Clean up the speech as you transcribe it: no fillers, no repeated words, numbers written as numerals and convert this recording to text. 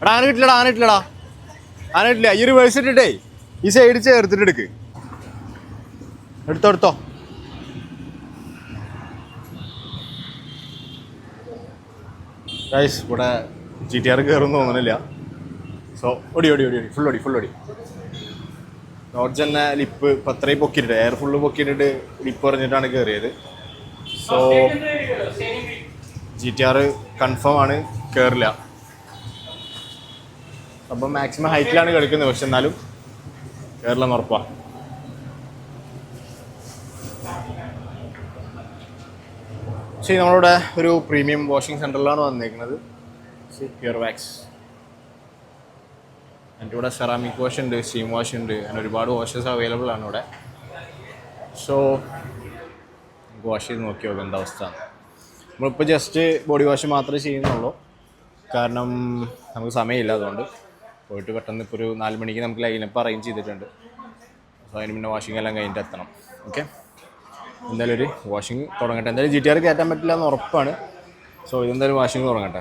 എടാ ആന കിട്ടില്ലടാ ആന കിട്ടില്ല. ഈ റിവേഴ്സ് ഇട്ടിട്ടേ ഈ സൈഡ് ചേർത്തിട്ട് എടുക്ക്. എടുത്തോ ഗൈസ്. ഇവിടെ GTR കയറുമെന്ന് തോന്നുന്നില്ല. സോ ഒടി ഫുള്ളൊടി. നോർജ് തന്നെ ലിപ്പ് ഇപ്പം അത്രയും പൊക്കിയിട്ടുണ്ട്, എയർ ഫുള്ള് പൊക്കിയിട്ടിട്ട് ലിപ്പ് പറഞ്ഞിട്ടാണ് കയറിയത്. സോ GTR കൺഫേം ആണ്, കയറില്ല. അപ്പം മാക്സിമം ഹൈറ്റിലാണ് കളിക്കുന്നത്, പക്ഷെ എന്നാലും കേരളം ഉറപ്പാ. ശരി, നമ്മളിവിടെ ഒരു പ്രീമിയം വാഷിംഗ് സെൻറ്ററിലാണ് വന്നേക്കുന്നത്. Pure wax. എൻ്റെ ഇവിടെ സെറാമിക് വാഷ് ഉണ്ട്, സ്റ്റീം വാഷ് ഉണ്ട്, അങ്ങനെ ഒരുപാട് വാഷസ് അവൈലബിൾ ആണ് ഇവിടെ. സോ നമുക്ക് വാഷ് ചെയ്ത് നോക്കി നോക്കാം എന്താ അവസ്ഥ. നമ്മളിപ്പോൾ ജസ്റ്റ് ബോഡി വാഷ് മാത്രമേ ചെയ്യുന്നുള്ളൂ, കാരണം നമുക്ക് സമയമില്ല. അതുകൊണ്ട് പോയിട്ട് പെട്ടെന്ന് ഇപ്പോൾ ഒരു 4 മണിക്ക് നമുക്ക് ലൈനപ്പ് അറേഞ്ച് ചെയ്തിട്ടുണ്ട്. സോ അതിന് പിന്നെ വാഷിംഗ് എല്ലാം കഴിഞ്ഞിട്ട് എത്തണം. ഓക്കെ, എന്തായാലും ഒരു വാഷിംഗ് തുടങ്ങട്ടെ. എന്തായാലും GTR കയറ്റാൻ പറ്റില്ല എന്ന് ഉറപ്പാണ്. സോ ഇതെന്തായാലും വാഷിംഗ് തുടങ്ങട്ടെ.